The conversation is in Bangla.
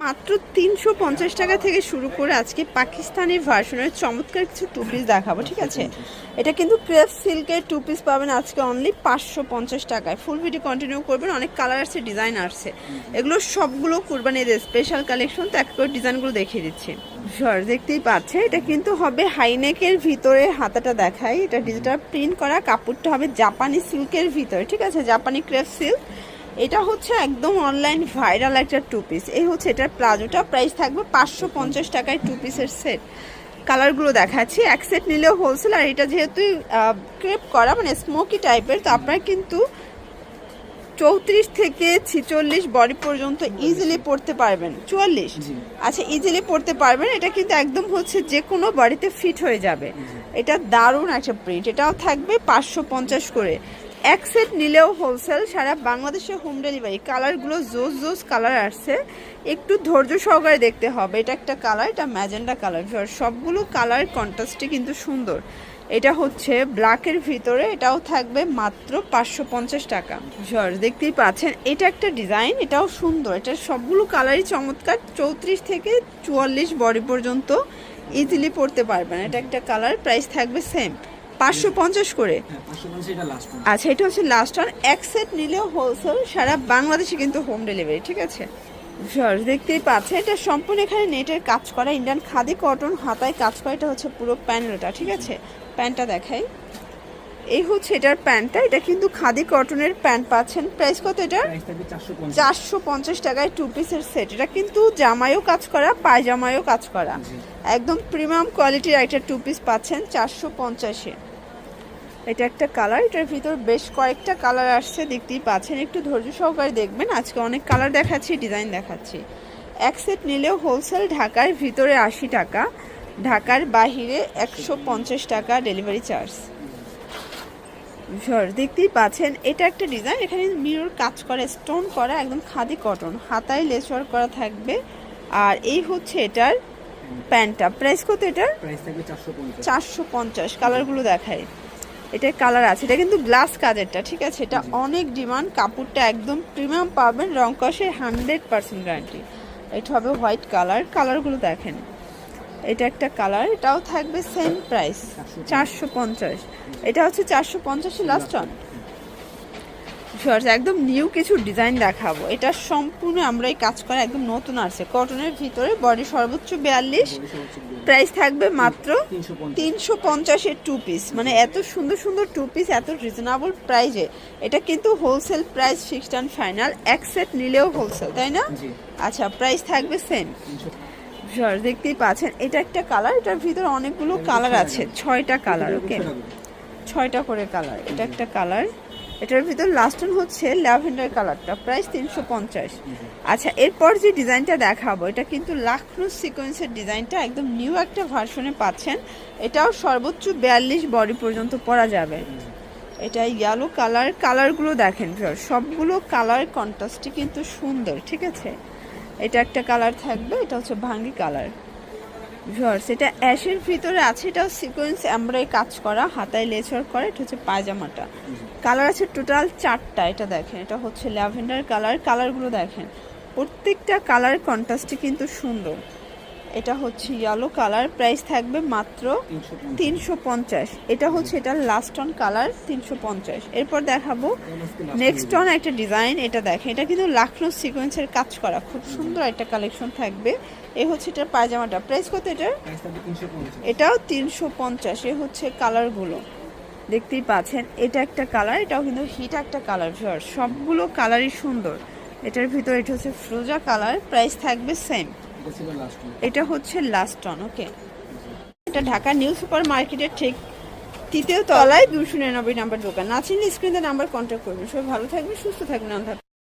মাত্র ৩৫০ টাকা থেকে শুরু করে আজকে পাকিস্তানি ভার্সনের চমৎকার কিছু টু পিস দেখাবো, ঠিক আছে। এটা কিন্তু ক্রেপ সিল্কের টু পিস পাবেন আজকে অনলি ৫৫০ টাকায়। ফুল ভিডিও কন্টিনিউ করবেন, অনেক কালার আসছে, ডিজাইন আসছে, এগুলো সবগুলো কুরবানি ঈদের স্পেশাল কালেকশন। তো এক করে ডিজাইনগুলো দেখিয়ে দিচ্ছি। দেখতেই পাচ্ছে এটা কিন্তু হবে হাইনেকের ভিতরে, হাতাটা দেখাই, এটা ডিজিটাল প্রিন্ট করা, কাপড়টা হবে জাপানি সিল্কের ভিতরে, ঠিক আছে, জাপানি ক্রেপ সিল্ক। এটা হচ্ছে একদম অনলাইন ভাইরাল একটা টু পিস। এই হচ্ছে এটার প্লাজোটা, প্রাইস থাকবে ৫৫০ টাকায় টু পিসের সেট। কালারগুলো দেখাচ্ছি, এক সেট নিলেও হোলসেল। আর এটা যেহেতু ক্রেপ করা মানে স্মোকি টাইপের, তো আপনারা কিন্তু ৩৪ থেকে ৪৬ বডি পর্যন্ত ইজিলি পড়তে পারবেন। ৪৪, আচ্ছা, ইজিলি পড়তে পারবেন। এটা কিন্তু একদম হচ্ছে যে কোনো বডিতে ফিট হয়ে যাবে। এটা দারুণ একটা প্রিন্ট, এটাও থাকবে ৫৫০ করে। এক সেট নিলেও হোলসেল, সারা বাংলাদেশে হোম ডেলিভারি। কালারগুলো জোস জোস কালার আসছে, একটু ধৈর্য সহকারে দেখতে হবে। এটা একটা কালার, এটা ম্যাজেন্ডা কালার। সবগুলো কালার কন্ট্রাস্টে কিন্তু সুন্দর। এটা হচ্ছে ব্ল্যাকের ভিতরে, এটাও থাকবে মাত্র ৫৫০ টাকা। দেখতেই পাচ্ছেন এটা একটা ডিজাইন, এটাও সুন্দর। এটার সবগুলো কালারই চমৎকার। ৩৪ থেকে ৪৪ বডি পর্যন্ত ইজিলি পড়তে পারবেন। এটা একটা কালার, প্রাইস থাকবে সেম ৫৫০ করে। আচ্ছা, এটা হচ্ছে লাস্ট ওয়ান। এক সেট নিলেও হোলসেল, সারা বাংলাদেশে কিন্তু হোম ডেলিভারি, ঠিক আছে। দেখতেই পাচ্ছেন এটা সম্পূর্ণ এখানে নেটের কাজ করা, ইন্ডিয়ান খাদি কটন, হাতায় কাজ করা। এটা হচ্ছে পুরো প্যানেলটা, ঠিক আছে। প্যান্টটা দেখাই, এই হচ্ছে এটার প্যান্টটা। এটা কিন্তু খাদি কটনের প্যান্ট পাচ্ছেন। প্রাইস কত এটা? ৪৫০ টাকায় টু পিসের সেট। এটা কিন্তু জামাইও কাজ করা, পায়জামায়ও কাজ করা, একদম প্রিমিয়াম কোয়ালিটির একটা টু পিস পাচ্ছেন ৪৫০-এ। এটা একটা কালার, এটার ভিতর বেশ কয়েকটা কালার আসছে, দেখতেই পাচ্ছেন। একটু ধৈর্য সহকারে দেখবেন, আজকে অনেক কালার দেখাচ্ছি, ডিজাইন দেখাচ্ছি। এক সেট নিলেও হোলসেল ঢাকার ভিতরে ৮০ টাকা, ঢাকার বাহিরে ১৫০ টাকা ডেলিভারি চার্জ। দেখতেই পাচ্ছেন এটা একটা ডিজাইন, এখানে মিরর কাজ করা, স্টোন করা, একদম খাদি কটন, হাতায় লেস ওয়ার্ক করা থাকবে। আর এই হচ্ছে এটার প্যান্টটা। প্রাইস কত এটার? ৪৫০। কালারগুলো দেখায়, এটার কালার আছে। এটা কিন্তু গ্লাস কাজেরটা, ঠিক আছে। এটা অনেক ডিমান্ড, কাপড়টা একদম প্রিমিয়াম পাবেন, রং কষের 100% গ্যারান্টি। এটা হবে হোয়াইট কালার। কালারগুলো দেখেন, এটা একটা কালার, এটাও থাকবে সেম প্রাইস ৪৫০। এটা হচ্ছে ৪৫০ লাস্ট ওয়ান। একদম নিউ কিছু ডিজাইন দেখাবো। এটা সম্পূর্ণ আমরা এই কাজ করা, একদম নতুন আসছে, কটনের ভিতরে, বডি সর্বোচ্চ ৪২, প্রাইস থাকবে মাত্র ৩৫০-এর টু পিস। মানে এত সুন্দর সুন্দর টু পিস এত রিজনেবল প্রাইসে। এটা কিন্তু wholesale price, fixed and final. এক সেট নিলেও হোলসেল, তাই না? আচ্ছা, প্রাইস থাকবে সেম। দেখতেই পাচ্ছেন এটা একটা কালার, এটার ভিতরে অনেকগুলো কালার আছে, ৬টা কালার, ওকে, ৬টা করে কালার। এটা একটা কালার, এটার ভিতর লাস্ট ওয়ান হচ্ছে ল্যাভেন্ডার কালারটা, প্রাইস ৩৫০। আচ্ছা, এরপর যে ডিজাইনটা দেখাবো এটা কিন্তু লাখনৌ সিকোয়েন্সের ডিজাইনটা, একদম নিউ একটা ভার্সনে পাচ্ছেন। এটাও সর্বোচ্চ ৪২ বডি পর্যন্ত পরা যাবে। এটা ইয়েলো কালার। কালারগুলো দেখেন, সবগুলো কালার কন্ট্রাস্টই কিন্তু সুন্দর, ঠিক আছে। এটা একটা কালার থাকবে, এটা হচ্ছে ভাঙ্গি কালার। এটা অ্যাশের ভিতরে আছে, এটাও সিকোয়েন্স এমব্রয়ডারি কাজ করা, হাতায় লেস ওয়ার্ক করা। এটা হচ্ছে পায়জামাটা। কালার আছে টোটাল ৪টা। এটা দেখেন, এটা হচ্ছে ল্যাভেন্ডার কালার। কালারগুলো দেখেন, প্রত্যেকটা কালার কন্ট্রাস্টে কিন্তু সুন্দর। এটা হচ্ছে ইয়েলো কালার, প্রাইস থাকবে মাত্র ৩৫০। এটা হচ্ছে এটার লাস্ট অন কালার, ৩৫০। এরপর দেখাবো নেক্সট অন একটা ডিজাইন। এটা দেখেন, এটা কিন্তু লাখনৌ সিকোয়েন্সের কাজ করা, খুব সুন্দর একটা কালেকশন থাকবে। এই হচ্ছে এটার পায়জামাটা। প্রাইস কত এটার? এটাও ৩৫০। এ হচ্ছে কালারগুলো, দেখতেই পাচ্ছেন। এটা একটা কালার, এটাও কিন্তু হিট একটা কালার। সবগুলো কালারই সুন্দর। এটার ভিতর এটা হচ্ছে ফ্রোজা কালার, প্রাইস থাকবে সেম। এটা হচ্ছে লাস্ট অন, ওকে। এটা ঢাকা নিউ সুপার মার্কেটের ঠিক ৩য় তলায় ২৯৯ নাম্বার দোকান। না চিনলে স্ক্রিনে নাম্বার কন্ট্যাক্ট করবেন। সবাই ভালো থাকবে, সুস্থ থাকবেন।